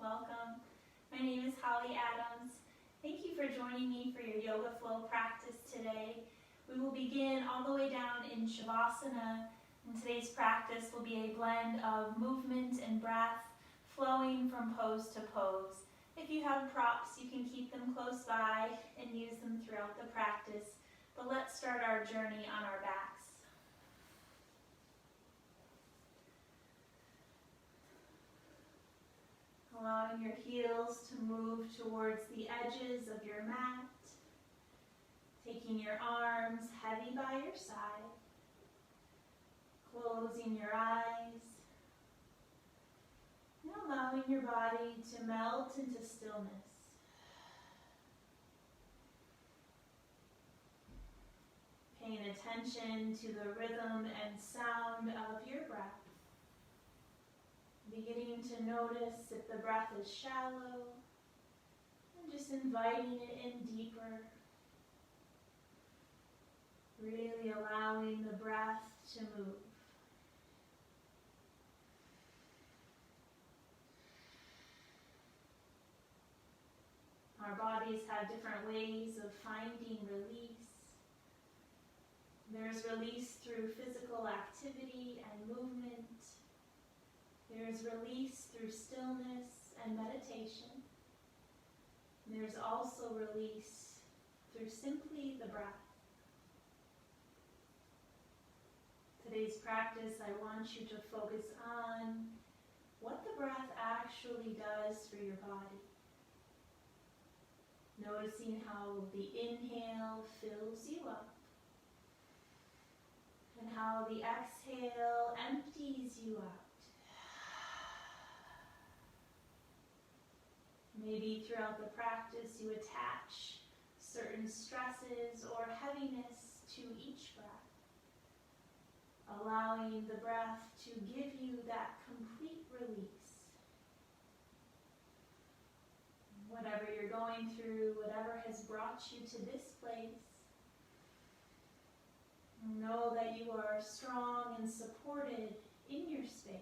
Welcome. My name is Holly Adams. Thank you for joining me for your yoga flow practice today. We will begin all the way down in Shavasana, and today's practice will be a blend of movement and breath flowing from pose to pose. If you have props, you can keep them close by and use them throughout the practice, but let's start our journey on our backs. Allowing your heels to move towards the edges of your mat. Taking your arms heavy by your side. Closing your eyes. And allowing your body to melt into stillness. Paying attention to the rhythm and sound of your breath. Beginning to notice if the breath is shallow, and just inviting it in deeper. Really allowing the breath to move. Our bodies have different ways of finding release. There's release through physical activity and movement. There's release through stillness and meditation. There's also release through simply the breath. Today's practice, I want you to focus on what the breath actually does for your body. Noticing how the inhale fills you up and how the exhale empties you out. Maybe throughout the practice you attach certain stresses or heaviness to each breath, allowing the breath to give you that complete release. Whatever you're going through, whatever has brought you to this place, know that you are strong and supported in your space.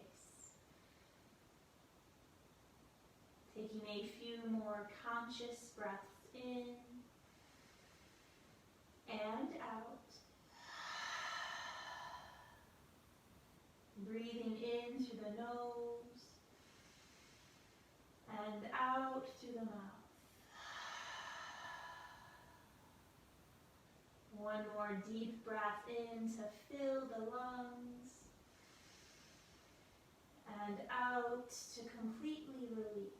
Taking a few more conscious breaths in and out. Breathing in through the nose and out through the mouth. One more deep breath in to fill the lungs and out to completely release.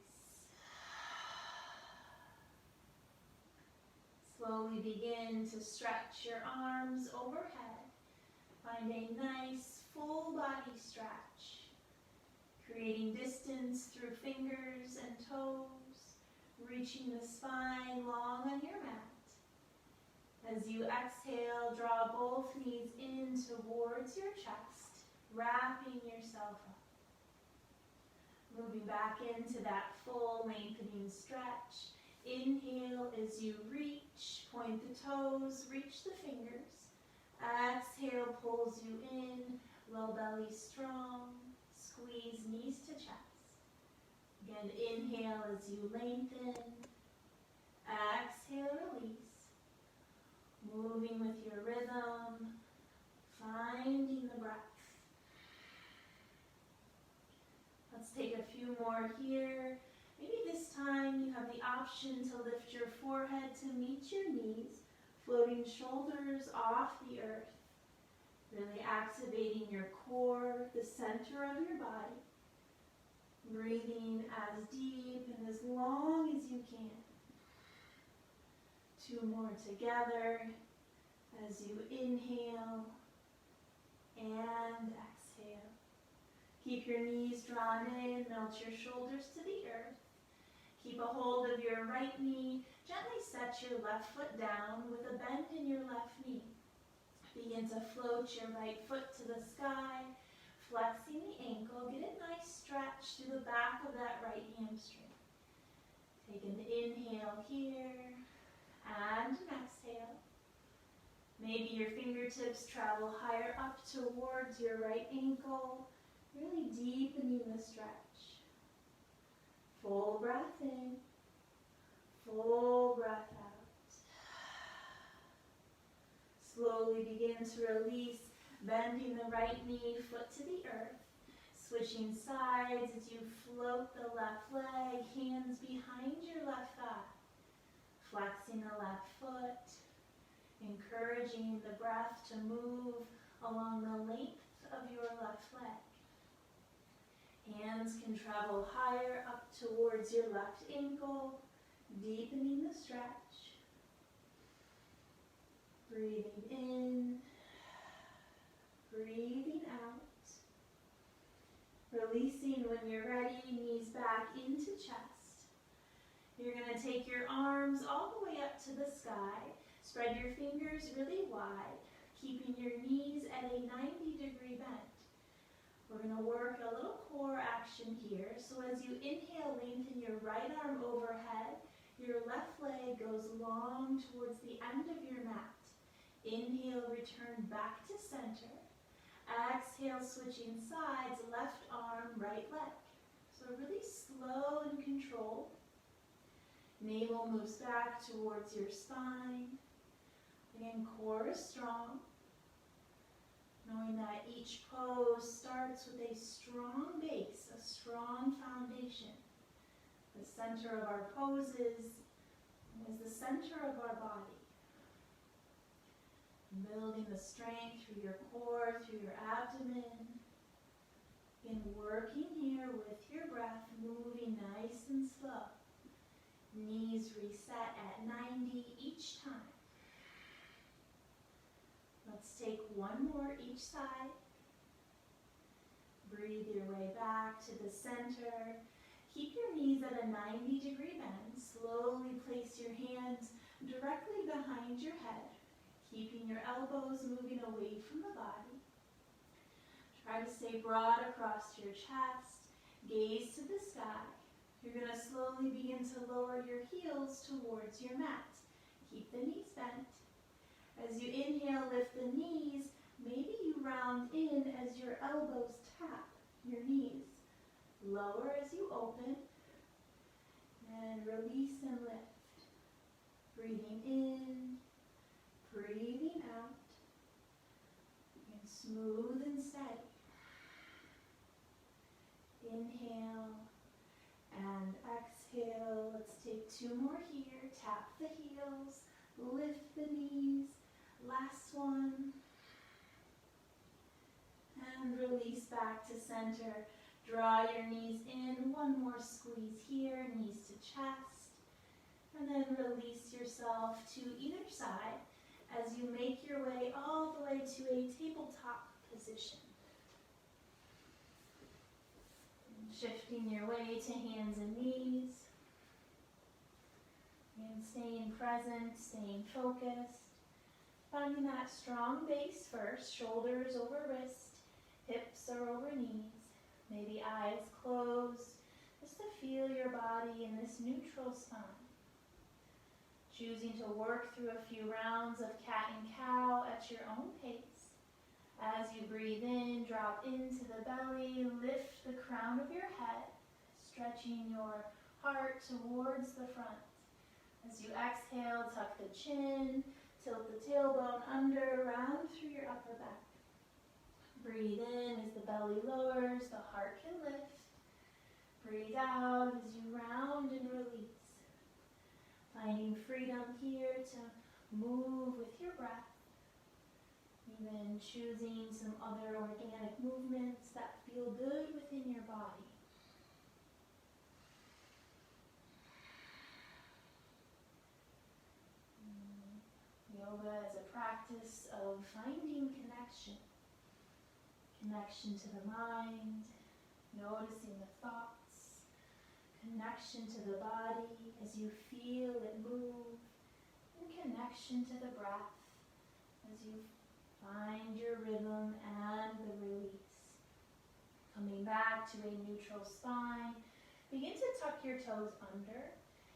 Slowly begin to stretch your arms overhead. Find a nice full body stretch. Creating distance through fingers and toes. Reaching the spine long on your mat. As you exhale, draw both knees in towards your chest, wrapping yourself up. Moving back into that full lengthening stretch. Inhale as you reach, point the toes, reach the fingers. Exhale pulls you in, low belly strong, squeeze knees to chest. Again, inhale as you lengthen, exhale, release. Moving with your rhythm, finding the breath. Let's take a few more here. Maybe this time you have the option to lift your forehead to meet your knees, floating shoulders off the earth. Really activating your core, the center of your body. Breathing as deep and as long as you can. Two more together as you inhale and exhale. Keep your knees drawn in, melt your shoulders to the earth. Keep a hold of your right knee. Gently set your left foot down with a bend in your left knee. Begin to float your right foot to the sky, flexing the ankle. Get a nice stretch through the back of that right hamstring. Take an inhale here and an exhale. Maybe your fingertips travel higher up towards your right ankle, really deepening the stretch. Full breath in, full breath out. Slowly begin to release, bending the right knee, foot to the earth. Switching sides as you float the left leg, hands behind your left thigh. Flexing the left foot, encouraging the breath to move along the length of your left leg. Hands can travel higher up towards your left ankle, deepening the stretch. Breathing in, breathing out. Releasing when you're ready, knees back into chest. You're going to take your arms all the way up to the sky. Spread your fingers really wide, keeping your knees at a 90-degree bend. We're going to work a little core action here. So as you inhale, lengthen your right arm overhead. Your left leg goes long towards the end of your mat. Inhale, return back to center. Exhale, switching sides, left arm, right leg. So really slow and controlled. Navel moves back towards your spine. Again, core is strong. Knowing that each pose starts with a strong base, a strong foundation. The center of our poses is the center of our body. Building the strength through your core, through your abdomen. And working here with your breath, moving nice and slow. Knees reset at 90 each time. Let's take one more each side. Breathe your way back to the center. Keep your knees at a 90-degree bend. Slowly place your hands directly behind your head, keeping your elbows moving away from the body. Try to stay broad across your chest. Gaze to the sky. You're going to slowly begin to lower your heels towards your mat. Keep the knees bent. As you inhale, lift the knees. Maybe you round in as your elbows tap your knees. Lower as you open. And release and lift. Breathing in. Breathing out. And smooth and steady. Inhale and exhale. Let's take two more here. Tap the heels. Lift the knees. Last one. And release back to center. Draw your knees in. One more squeeze here. Knees to chest. And then release yourself to either side as you make your way all the way to a tabletop position. And shifting your way to hands and knees. And staying present, staying focused. Finding that strong base first, shoulders over wrist, hips are over knees, maybe eyes closed, just to feel your body in this neutral spine. Choosing to work through a few rounds of cat and cow at your own pace. As you breathe in, drop into the belly, lift the crown of your head, stretching your heart towards the front. As you exhale, tuck the chin, tilt the tailbone under, round through your upper back. Breathe in as the belly lowers, the heart can lift. Breathe out as you round and release. Finding freedom here to move with your breath. Even choosing some other organic movements that feel good within your body. Yoga is a practice of finding connection. Connection to the mind, noticing the thoughts, connection to the body as you feel it move, and connection to the breath as you find your rhythm and the release. Coming back to a neutral spine, begin to tuck your toes under.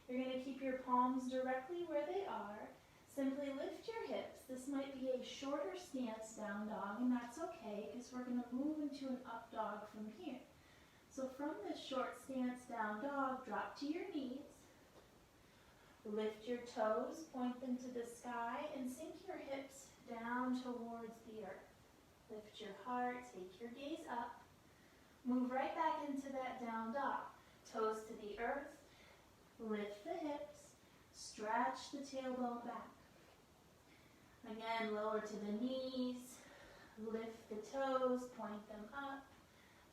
You're going to keep your palms directly where they are. Simply lift your hips. This might be a shorter stance, down dog, and that's okay because we're going to move into an up dog from here. So from this short stance, down dog, drop to your knees. Lift your toes, point them to the sky, and sink your hips down towards the earth. Lift your heart, take your gaze up. Move right back into that down dog. Toes to the earth, lift the hips, stretch the tailbone back. Again, lower to the knees, lift the toes, point them up,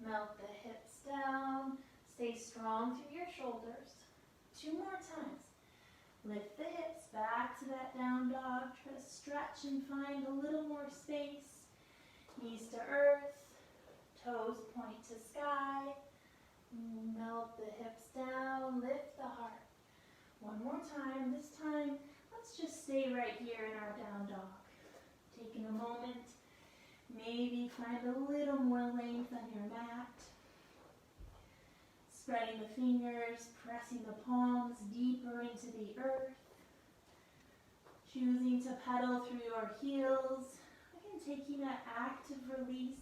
melt the hips down, stay strong through your shoulders. 2 more times. Lift the hips back to that down dog, try to stretch and find a little more space. Knees to earth, toes point to sky, melt the hips down, lift the heart. 1 more time. This time, let's just stay right here in our down dog. Taking a moment, maybe find a little more length on your mat. Spreading the fingers, pressing the palms deeper into the earth. Choosing to pedal through your heels. Again, taking that active release.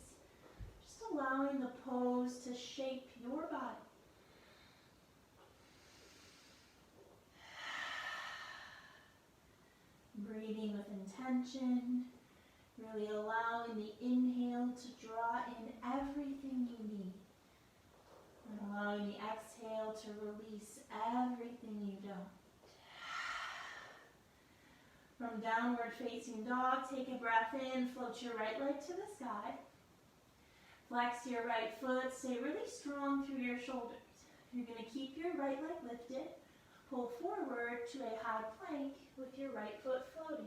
Just allowing the pose to shape your body. Breathing with intention, really allowing the inhale to draw in everything you need. And allowing the exhale to release everything you don't. From downward facing dog, take a breath in, float your right leg to the sky. Flex your right foot, stay really strong through your shoulders. You're going to keep your right leg lifted. Pull forward to a high plank with your right foot floating.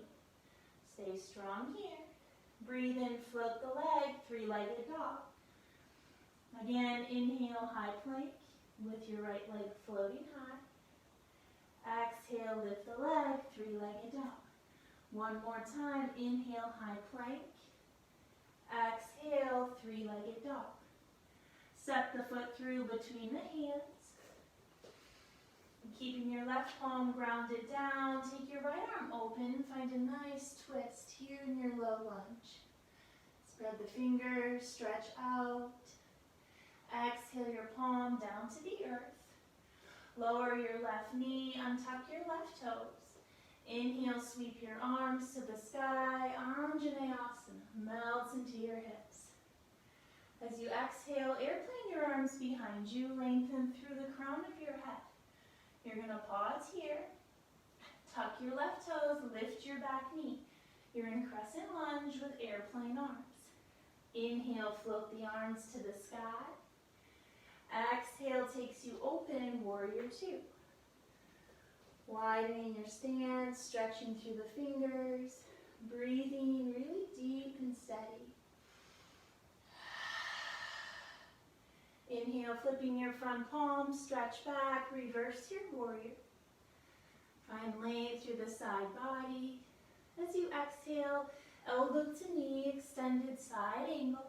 Stay strong here. Breathe in, float the leg, 3-legged dog. Again, inhale, high plank with your right leg floating high. Exhale, lift the leg, 3-legged dog. 1 more time, inhale, high plank. Exhale, 3-legged dog. Step the foot through between the hands. Keeping your left palm grounded down, take your right arm open, find a nice twist here in your low lunge. Spread the fingers, stretch out. Exhale your palm down to the earth. Lower your left knee, untuck your left toes. Inhale, sweep your arms to the sky, Anjaneyasana, melts into your hips. As you exhale, airplane your arms behind you, lengthen through the crown of your head. You're going to pause here, tuck your left toes, lift your back knee. You're in crescent lunge with airplane arms. Inhale, float the arms to the sky. Exhale takes you open, warrior 2. Widening your stance, stretching through the fingers, breathing really deep and steady. Inhale, flipping your front palm, stretch back, reverse your warrior. Find length through the side body. As you exhale, elbow to knee, extended side angle.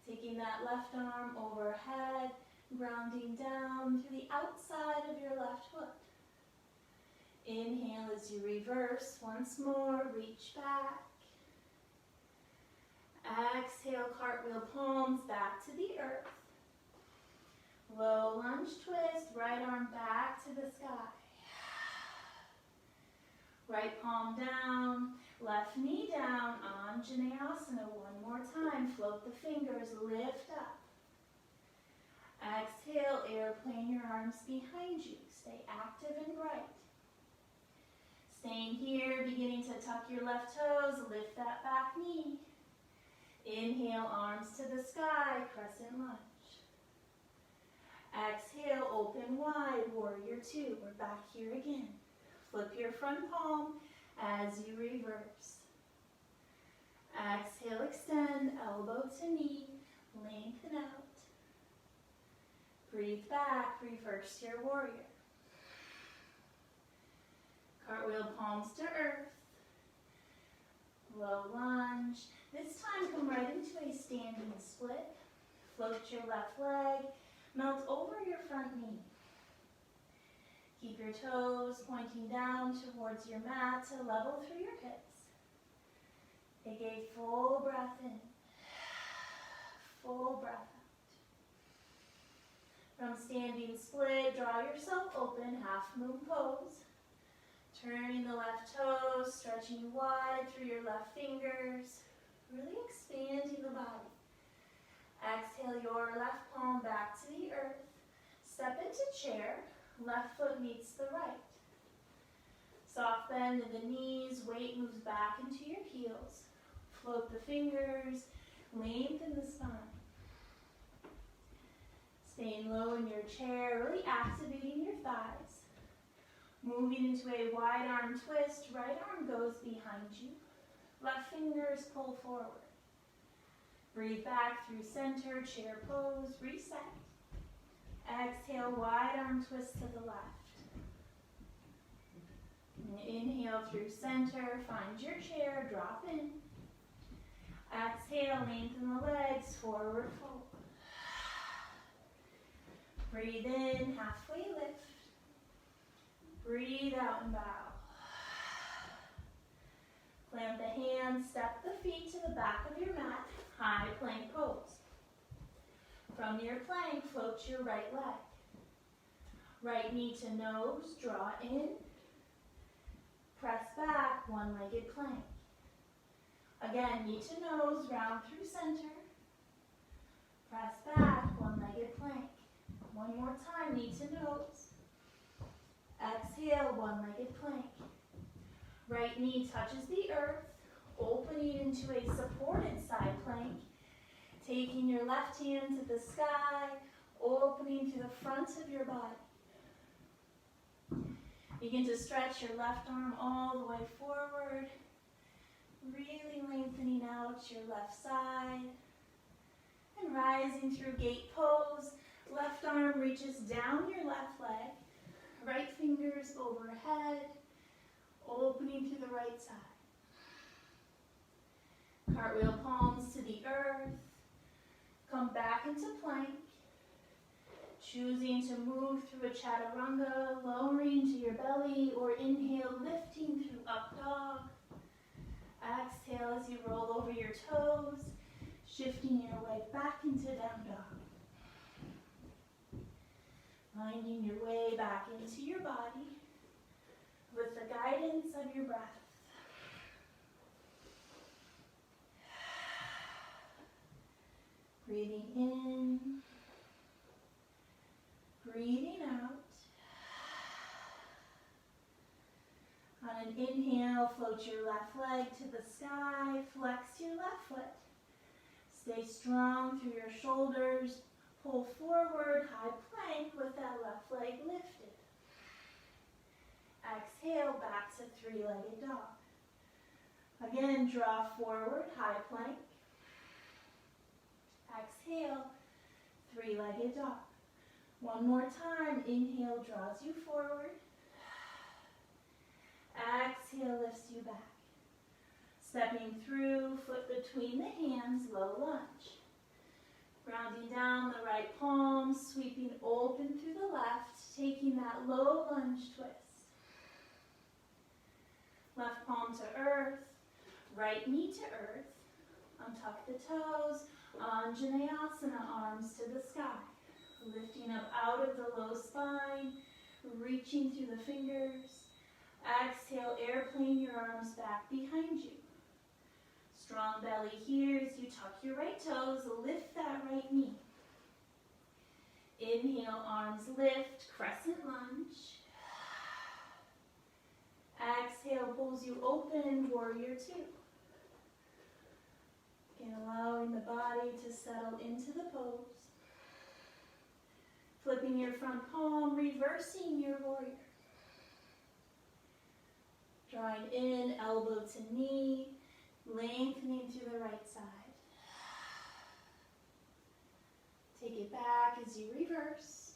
Taking that left arm overhead, grounding down through the outside of your left foot. Inhale as you reverse once more, reach back. Exhale, cartwheel palms back to the earth. Low lunge twist, right arm back to the sky. Right palm down, left knee down, Anjaneyasana. 1 more time, float the fingers, lift up. Exhale, airplane your arms behind you. Stay active and bright. Staying here, beginning to tuck your left toes, lift that back knee. Inhale, arms to the sky, crescent lunge. Exhale, open wide, warrior 2. We're back here again. Flip your front palm as you reverse. Exhale, extend, elbow to knee, lengthen out. Breathe back, reverse your warrior. Cartwheel palms to earth. Low lunge. This time come right into a standing split. Float your left leg. Melt over your front knee. Keep your toes pointing down towards your mat to level through your hips. Take a full breath in. Full breath out. From standing split, draw yourself open, half moon pose. Turning the left toes, stretching wide through your left fingers, really expanding the body. Exhale your left palm back to the earth. Step into chair, left foot meets the right. Soft bend in the knees, weight moves back into your heels. Float the fingers, lengthen the spine. Staying low in your chair, really activating your thighs. Moving into a wide arm twist, right arm goes behind you. Left fingers pull forward. Breathe back through center, chair pose, reset. Exhale, wide arm twist to the left. And inhale through center, find your chair, drop in. Exhale, lengthen the legs, forward fold. Breathe in, halfway lift. Breathe out and bow. Plant the hands, step the feet to the back of your mat, high plank pose. From your plank, float your right leg. Right knee to nose, draw in. Press back, one-legged plank. Again, knee to nose, round through center. Press back, one-legged plank. One more time, knee to nose. Exhale, one-legged plank. Right knee touches the earth, opening into a supported side plank. Taking your left hand to the sky, opening to the front of your body. Begin to stretch your left arm all the way forward, really lengthening out your left side. And rising through gate pose, left arm reaches down your left leg, right fingers overhead, opening to the right side. Cartwheel palms to the earth. Come back into plank. Choosing to move through a chaturanga, lowering to your belly, or inhale, lifting through up dog. Exhale as you roll over your toes, shifting your way back into down dog. Finding your way back into your body with the guidance of your breath. Breathing in, breathing out. On an inhale, float your left leg to the sky, flex your left foot. Stay strong through your shoulders. Pull forward, high plank with that left leg lifted. Exhale, back to three-legged dog. Again, draw forward, high plank. Exhale, three-legged dog. One more time, inhale draws you forward. Exhale lifts you back. Stepping through, foot between the hands, low lunge. Grounding down the right palm, sweeping open through the left, taking that low lunge twist. Left palm to earth, right knee to earth. Untuck the toes, Anjaneyasana, arms to the sky. Lifting up out of the low spine, reaching through the fingers. Exhale, airplane your arms back behind you. Strong belly here as you tuck your right toes, lift that right knee. Inhale, arms lift, crescent lunge. Exhale, pulls you open, warrior two. Again, allowing the body to settle into the pose. Flipping your front palm, reversing your warrior. Drawing in, elbow to knee, lengthening to the right side. Take it back as you reverse.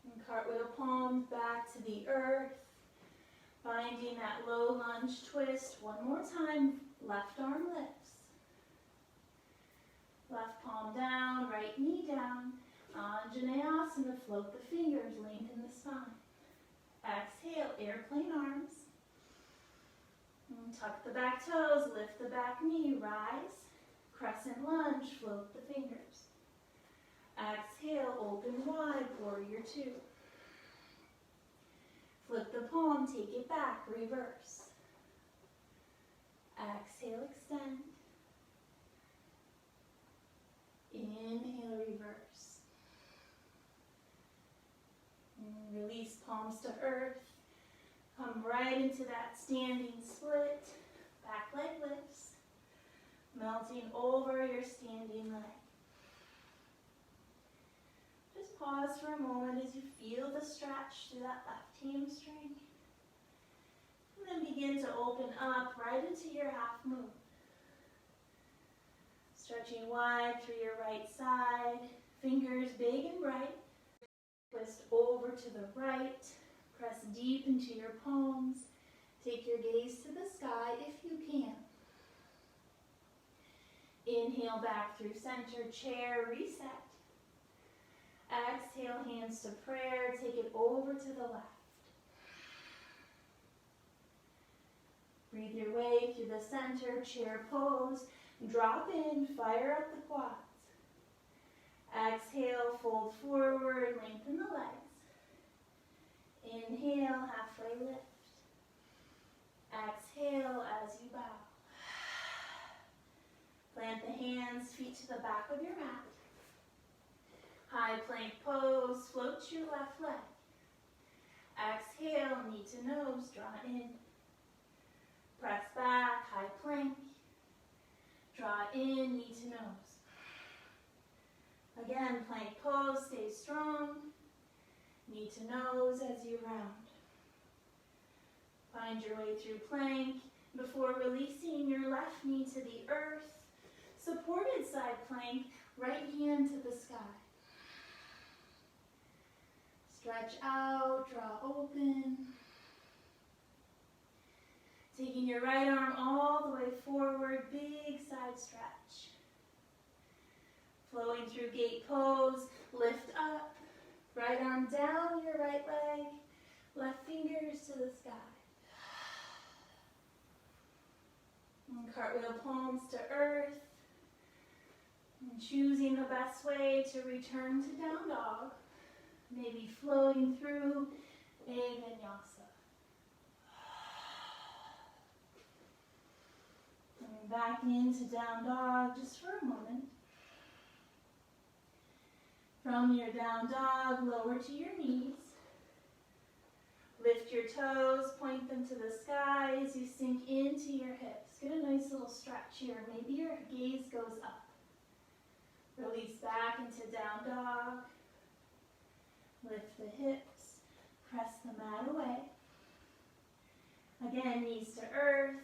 And cartwheel palms back to the earth. Finding that low lunge twist. One more time, left arm lifts. Left palm down, right knee down. Anjaneyasana, float the fingers, lengthen the spine. Exhale, airplane arms. And tuck the back toes, lift the back knee, rise. Crescent lunge, float the fingers. open wide, warrior two. Flip the palm, take it back, reverse. Exhale, extend. Inhale, reverse. And release palms to earth. Come right into that standing split. Back leg lifts. Melting over your standing leg. Just pause for a moment as you feel the stretch through that left hamstring. And then begin to open up right into your half moon. Stretching wide through your right side, fingers big and bright. Twist over to the right, press deep into your palms. Take your gaze to the sky if you can. Inhale back through center, chair, reset. Exhale, hands to prayer, take it over to the left. Breathe your way through the center, chair pose. Drop in, fire up the quads. Exhale, fold forward, lengthen the legs. Inhale, halfway lift. Exhale as you bow. Plant the hands, feet to the back of your mat. High plank pose, float your left leg. Exhale, knee to nose, draw in. Press back, high plank. Draw in, knee to nose. Again, plank pose, stay strong. Knee to nose as you round. Find your way through plank before releasing your left knee to the earth. Supported side plank, right hand to the sky. Stretch out, draw open. Taking your right arm all the way forward, big side stretch. Flowing through gate pose, lift up. Right arm down your right leg, left fingers to the sky. And cartwheel palms to earth. And choosing the best way to return to down dog. Maybe floating through a vinyasa. Coming back into down dog just for a moment. From your down dog, lower to your knees. Lift your toes, point them to the sky as you sink into your hips. Get a nice little stretch here. Maybe your gaze goes up. Release back into down dog. Lift the hips. Press the mat away. Again, knees to earth,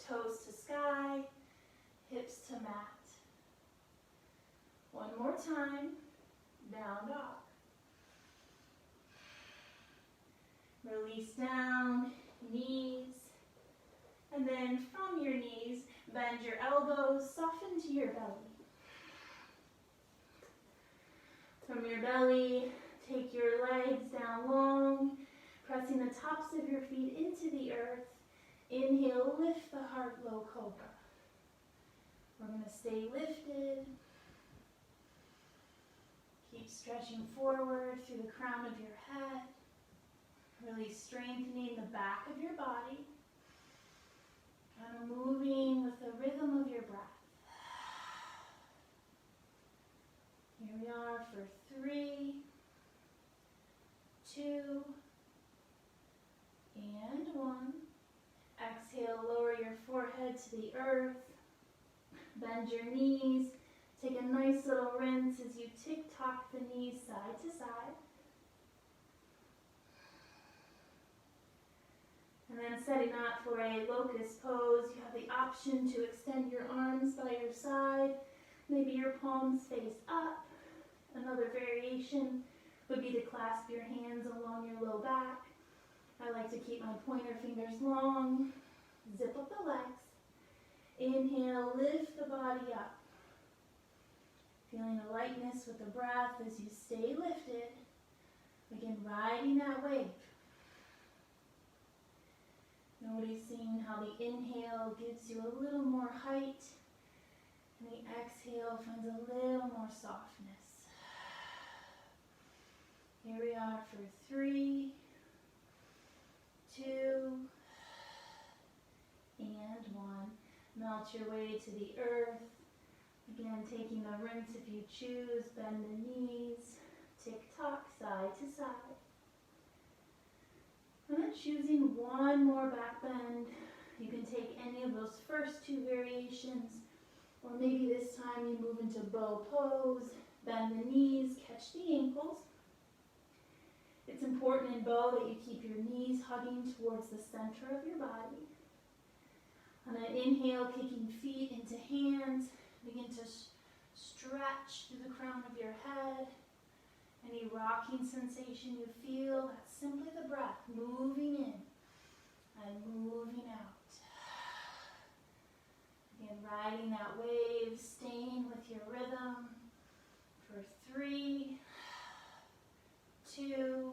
toes to sky, hips to mat. One more time. Down dog. Release down, knees, and then from your knees, bend your elbows, soften to your belly. From your belly, take your legs down long, pressing the tops of your feet into the earth. Inhale, lift the heart, low cobra. We're going to stay lifted. Keep stretching forward through the crown of your head. Really strengthening the back of your body. Kind of moving with the rhythm of your breath. Here we are for 3, 2, and 1. Exhale, lower your forehead to the earth. Bend your knees. Take a nice little rinse as you tick-tock the knees side to side. And then setting up for a locust pose, you have the option to extend your arms by your side. Maybe your palms face up. Another variation would be to clasp your hands along your low back. I like to keep my pointer fingers long. Zip up the legs. Inhale, lift the body up. Feeling a lightness with the breath as you stay lifted. Again, riding that wave. Noticing how the inhale gives you a little more height, and the exhale finds a little more softness. that for 3, 2, and 1. Melt your way to the earth. Again, taking the rinse if you choose. Bend the knees. Tick-tock, side to side. And then choosing one more back bend. You can take any of those first 2 variations, or maybe this time you move into bow pose. Bend the knees, catch the ankles. It's important in bow that you keep your knees hugging towards the center of your body. On an inhale, kicking feet into hands. Begin to stretch through the crown of your head. Any rocking sensation you feel, that's simply the breath moving in and moving out. Again, riding that wave, staying with your rhythm for 3, 2,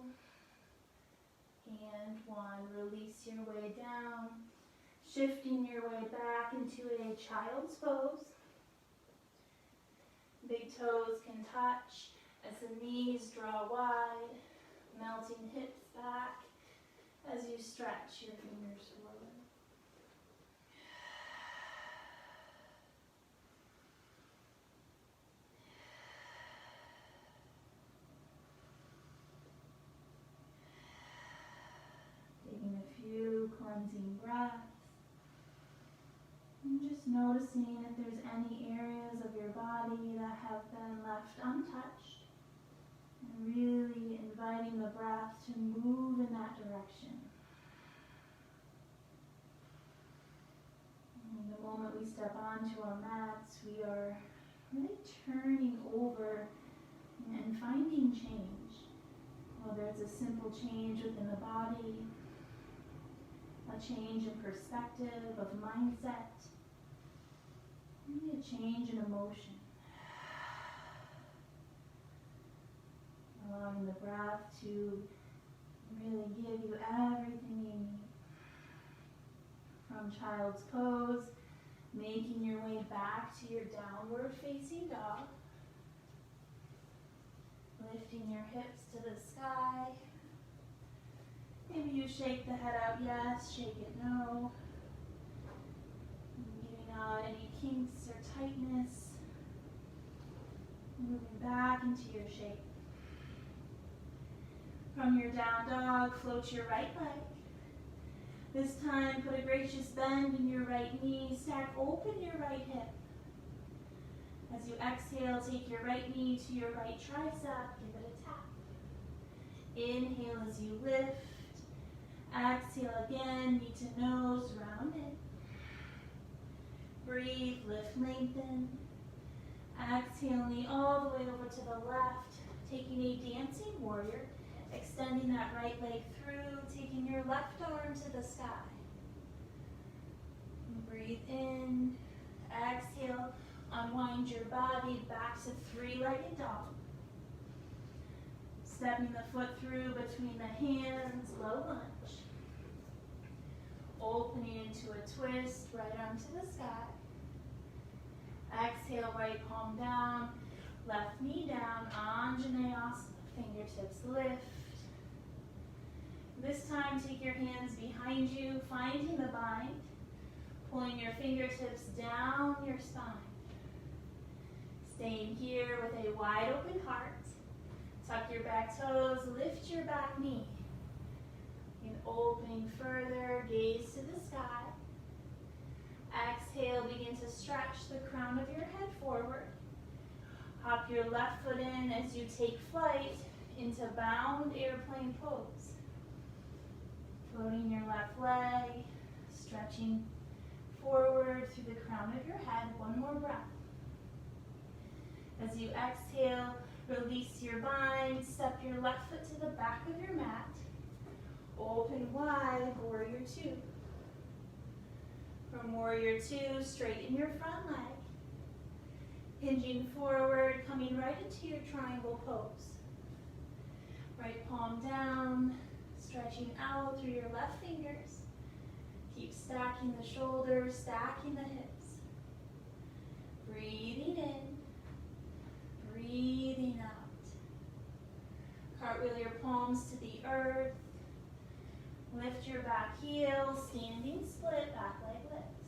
and 1. Release your way down, shifting your way back into a child's pose. Big toes can touch as the knees draw wide, melting hips back as you stretch your fingers forward. Taking a few cleansing breaths. And just noticing if there's any areas of your body that have been left untouched. And really inviting the breath to move in that direction. And the moment we step onto our mats, we are really turning over and finding change. Whether it's a simple change within the body, a change in perspective, of mindset, maybe a change in emotion. Allowing the breath to really give you everything you need. From child's pose, making your way back to your downward facing dog. Lifting your hips to the sky. Maybe you shake the head out yes, shake it no. Getting out any kinks or tightness. Moving back into your shape. From your down dog, float your right leg. This time, put a gracious bend in your right knee. Stack open your right hip. As you exhale, take your right knee to your right tricep. Give it a tap. Inhale as you lift. Exhale again, knee to nose, round in. Breathe, lift, lengthen. Exhale, knee all the way over to the left. Taking a dancing warrior. Extending that right leg through, taking your left arm to the sky. Breathe in, exhale, unwind your body back to 3-legged dog. Stepping the foot through between the hands, low lunge. Opening into a twist, right arm to the sky. Exhale, right palm down, left knee down, Anjaneyasana. Fingertips lift. This time, take your hands behind you, finding the bind, pulling your fingertips down your spine. Staying here with a wide open heart. Tuck your back toes, lift your back knee. And opening further, gaze to the sky. Exhale, begin to stretch the crown of your head forward. Hop your left foot in as you take flight into bound airplane pose. Floating your left leg, stretching forward through the crown of your head. One more breath. As you exhale, release your bind, step your left foot to the back of your mat. Open wide, warrior 2. From warrior 2, straighten your front leg. Hinging forward, coming right into your triangle pose. Right palm down, stretching out through your left fingers. Keep stacking the shoulders, stacking the hips. Breathing in, breathing out. Cartwheel your palms to the earth. Lift your back heel, standing split, back leg lifts.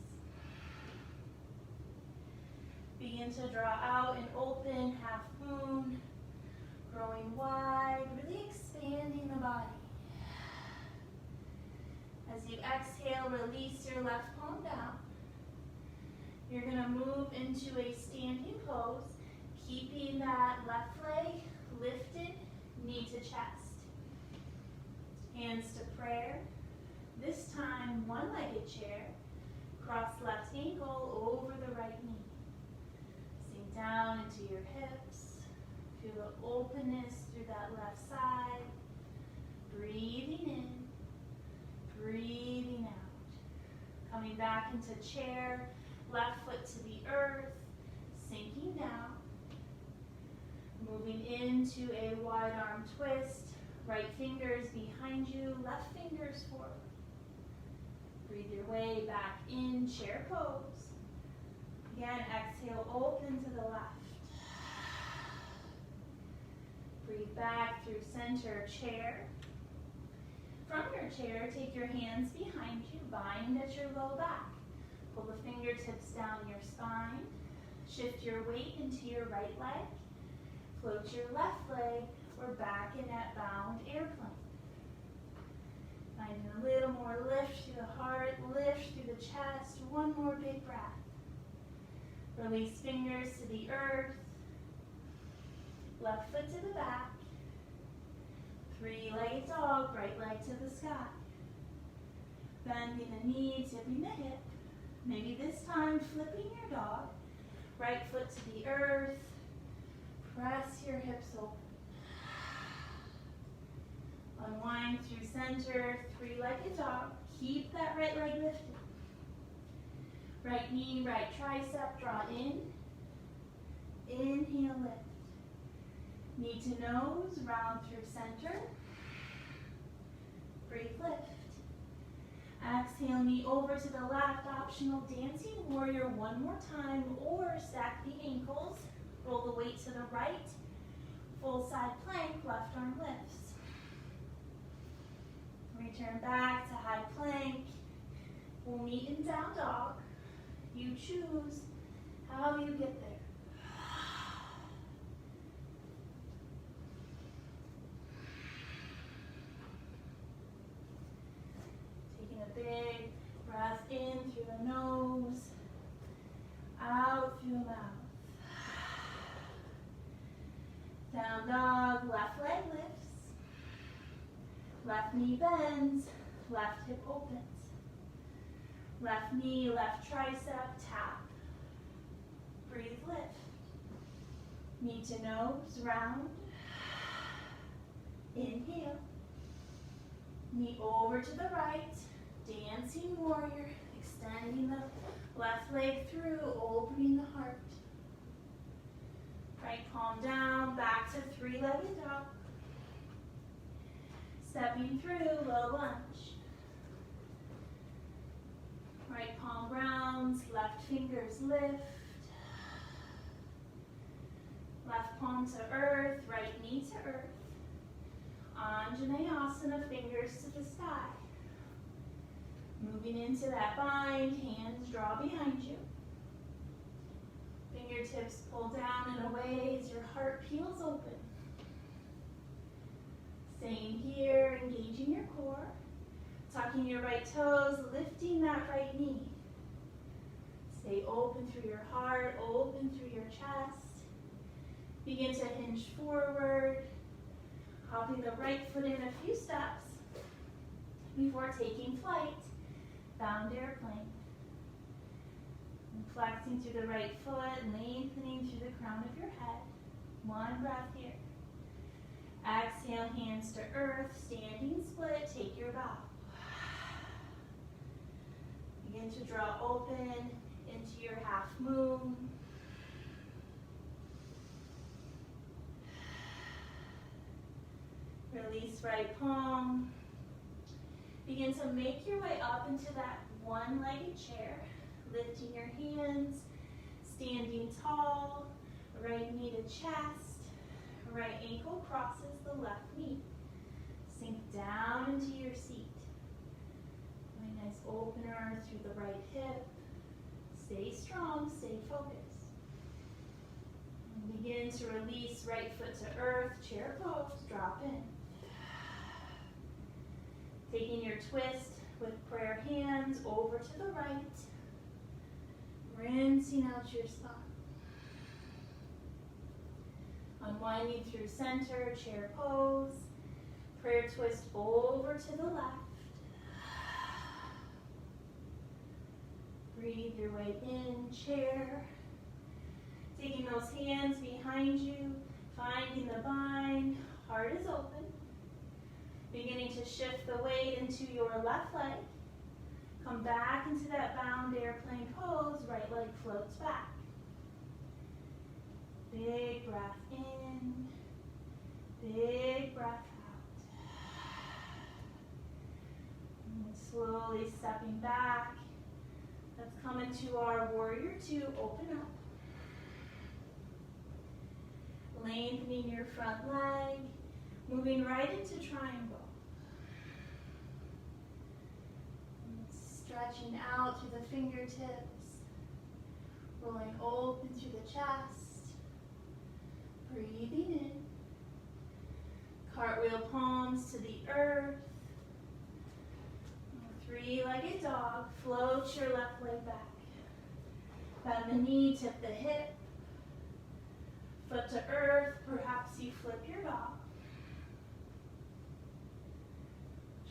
Begin to draw out and open, half moon, growing wide, really expanding the body. As you exhale, release your left palm down. You're going to move into a standing pose, keeping that left leg lifted, knee to chest. Hands to prayer. This time, one-legged chair. Cross left ankle over the right knee. Sink down into your hips. Feel the openness through that left side. Breathing in, breathing out. Coming back into chair, left foot to the earth, sinking down. Moving into a wide arm twist. Right fingers behind you, left fingers forward. Breathe your way back in, chair pose. Again, exhale, open to the left. Breathe back through center, chair. From your chair, take your hands behind you, bind at your low back. Pull the fingertips down your spine. Shift your weight into your right leg. Float your left leg. We're back in that bound airplane. Finding a little more lift through the heart, lift through the chest. One more big breath. Release fingers to the earth. Left foot to the back. Three-legged dog, right leg to the sky. Bending the knee, tipping the hip. Maybe this time flipping your dog. Right foot to the earth. Press your hips open. Unwind through center, three-legged dog. Keep that right leg lifted. Right knee, right tricep, draw in. Inhale, lift. Knee to nose, round through center. Breathe, lift. Exhale, knee over to the left, optional dancing warrior one more time, or stack the ankles. Roll the weight to the right. Full side plank, left arm lifts. Return back to high plank. We'll meet in down dog. You choose how you get there. Taking a big breath in through the nose, out through the mouth. Down dog, left leg lifts. Left knee bends, left hip opens. Left knee, left tricep, tap. Breathe, lift. Knee to nose, round. Inhale. Knee over to the right. Dancing warrior, extending the left leg through, opening the heart. Right palm down, back to three-legged dog. Stepping through, low lunge. Right palm grounds, left fingers lift. Left palm to earth, right knee to earth. Anjaneyasana, fingers to the sky. Moving into that bind, hands draw behind you. Fingertips pull down and away as your heart peels open. Staying here, engaging your core. Tucking your right toes, lifting that right knee. Stay open through your heart, open through your chest. Begin to hinge forward. Hopping the right foot in a few steps before taking flight. Bound airplane. And flexing through the right foot, lengthening through the crown of your head. One breath here. Exhale, hands to earth, standing split, take your bow. Begin to draw open into your half moon. Release right palm. Begin to make your way up into that one-legged chair, lifting your hands, standing tall, right knee to chest, right ankle crosses the left knee. Sink down into your seat. A nice opener through the right hip. Stay strong, stay focused. And begin to release right foot to earth, chair pose, drop in. Taking your twist with prayer hands over to the right. Rinsing out your spine. Unwinding through center, chair pose. Prayer twist over to the left. Breathe your way in, chair. Taking those hands behind you, finding the bind, heart is open. Beginning to shift the weight into your left leg. Come back into that bound airplane pose, right leg floats back. Big breath in, big breath out. And slowly stepping back. Let's come into our warrior two, open up. Lengthening your front leg, moving right into triangle. Stretching out through the fingertips, rolling open through the chest, breathing in. Cartwheel palms to the earth. Three-legged dog, float your left leg back. Bend the knee, tip the hip. Foot to earth, perhaps you flip your dog.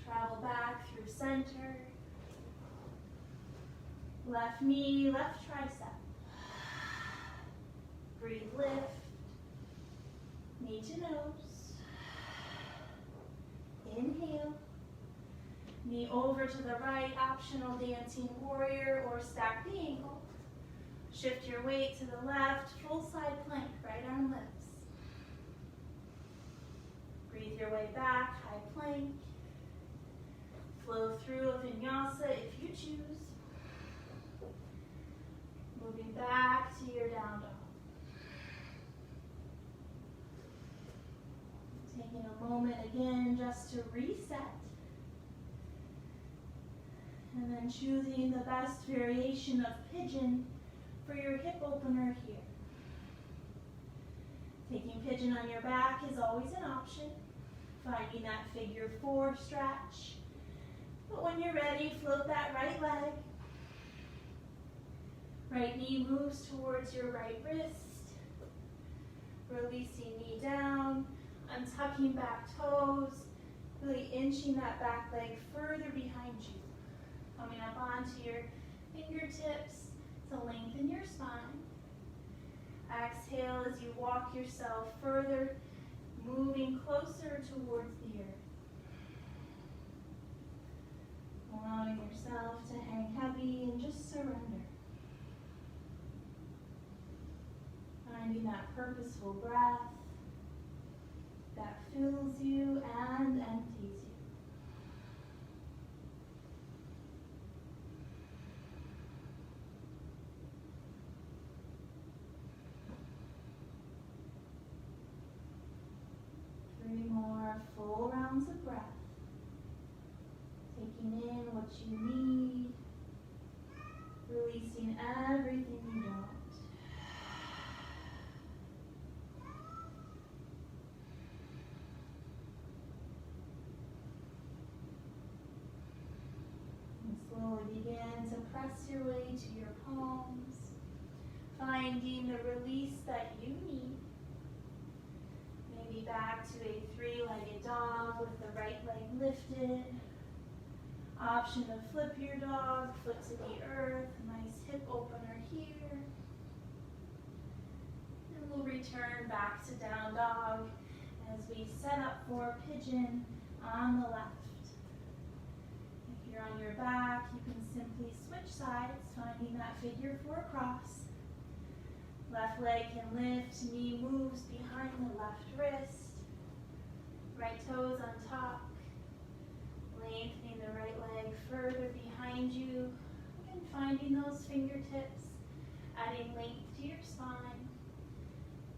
Travel back through center. Left knee, left tricep. Breathe, lift. Knee to nose. Inhale. Knee over to the right, optional dancing warrior or stack the ankle. Shift your weight to the left, full side plank, right arm lifts. Breathe your way back, high plank. Flow through a vinyasa if you choose. Moving back to your down dog. Taking a moment again just to reset. And then choosing the best variation of pigeon for your hip opener here. Taking pigeon on your back is always an option. Finding that figure four stretch. But when you're ready, float that right leg. Right knee moves towards your right wrist. Releasing knee down, untucking back toes, really inching that back leg further behind you. Coming up onto your fingertips to lengthen your spine. Exhale as you walk yourself further, moving closer towards the earth. Allowing yourself to hang heavy and just surrender. Finding that purposeful breath that fills you and empties you. Three more full rounds of breath. Taking in what you need, releasing everything you don't. And slowly begin to press your way to your palms, finding the release that you need. Maybe back to a three-legged dog with the right leg lifted. Option to flip your dog, foot to the earth, nice hip opener here. And we'll return back to down dog as we set up for pigeon on the left. If you're on your back, you can simply switch sides, finding that figure four cross. Left leg can lift, knee moves behind the left wrist. Right toes on top. Lengthening the right leg further behind you. Again, finding those fingertips, adding length to your spine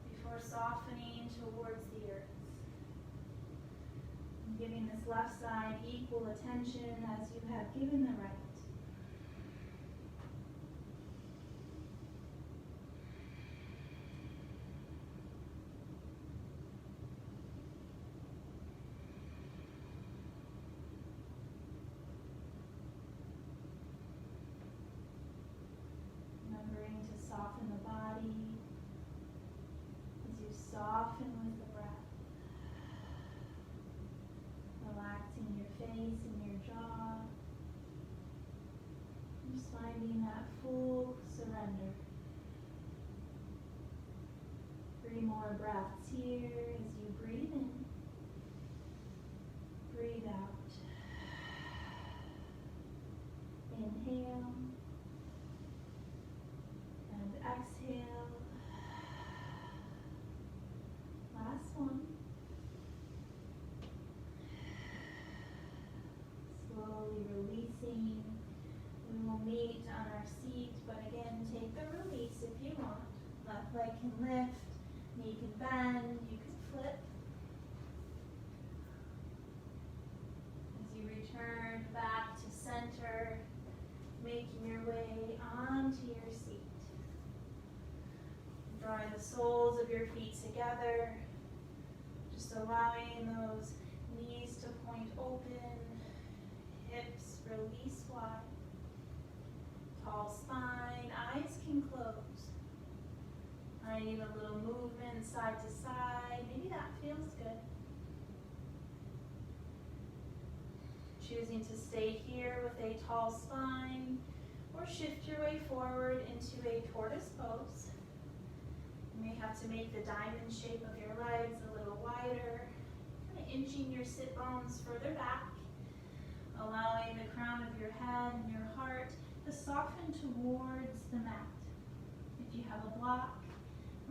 before softening towards the earth. And giving this left side equal attention as you have given the right. Remembering to soften the body as you soften with the breath. Relaxing your face and your jaw. Just finding that full surrender. 3 more breaths here as you breathe in. Breathe out. Inhale. And exhale. Last one. Slowly releasing. We will meet on our seat, but again, take the release if you want. Left leg can lift, knee can bend, you can flip. As you return back to center, making your way onto your seat. Drawing the soles of your feet together, just allowing those knees to point open, hips release wide, tall spine, eyes can close. I need a little movement side to side, maybe that feels good. Choosing to stay here with a tall spine, or shift your way forward into a tortoise pose. You may have to make the diamond shape of your legs a little wider, kind of inching your sit bones further back, allowing the crown of your head and your heart to soften towards the mat. If you have a block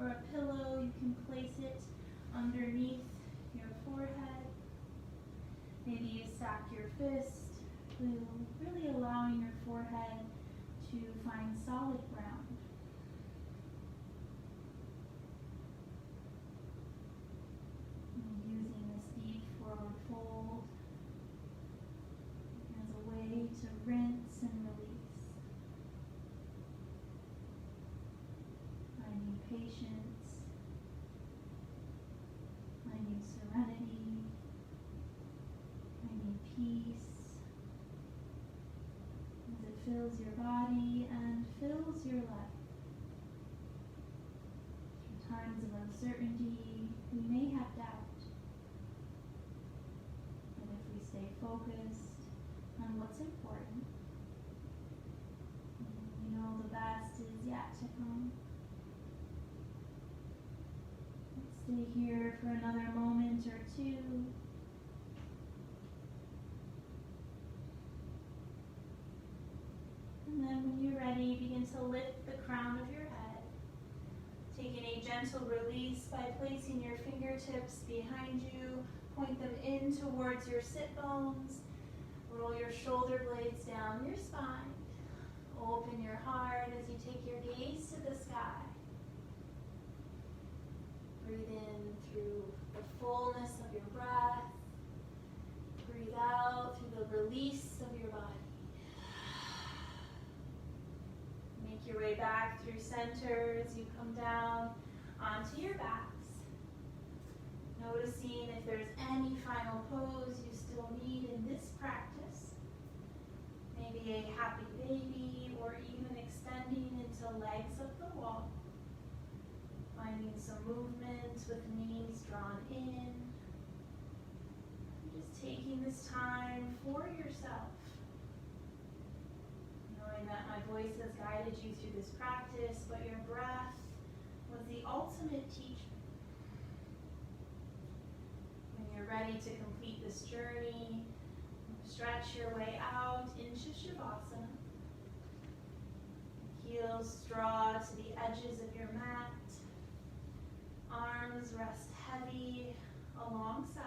or a pillow, you can place it underneath your forehead. Maybe you stack your fist, really allowing your forehead to find solid ground. And using this deep forward fold as a way to rinse and release. I need patience. I need serenity. I need peace. As it fills your body and fills your life. Through times of uncertainty, we may have doubt. But if we stay focused on what's important, we know the best is yet to come. Let's stay here for another moment or two. And then when you're ready, begin to lift the crown of your head. Taking a gentle release by placing your fingertips behind you, point them in towards your sit bones. Roll your shoulder blades down your spine. Open your heart as you take your gaze to the sky. Breathe in through the fullness of your breath. Breathe out through the release of your body. Make your way back through center as you come down onto your backs. Noticing if there's any final pose you still need in this practice. Maybe a happy baby, or even extending into legs up the wall. Finding some movement with knees drawn in. Just taking this time for yourself. Knowing that my voice has guided you through this practice, but your breath was the ultimate teacher. When you're ready to complete this journey, stretch your way out into Shavasana. Heels draw to the edges of your mat. Arms rest heavy alongside.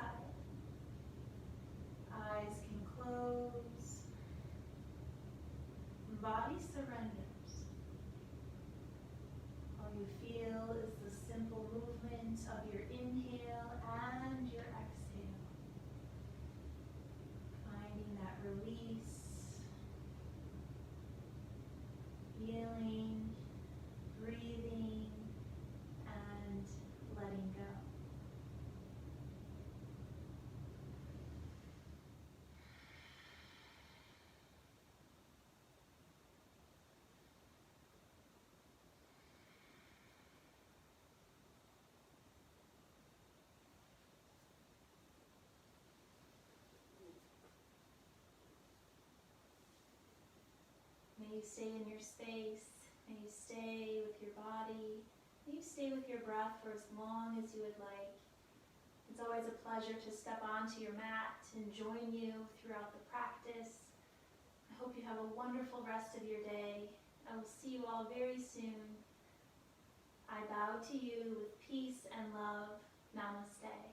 Eyes can close. Body surrenders. All you feel is the simple movement of your inhale and your exhale. May you stay in your space. May you stay with your body. May you stay with your breath for as long as you would like. It's always a pleasure to step onto your mat and join you throughout the practice. I hope you have a wonderful rest of your day. I will see you all very soon. I bow to you with peace and love. Namaste.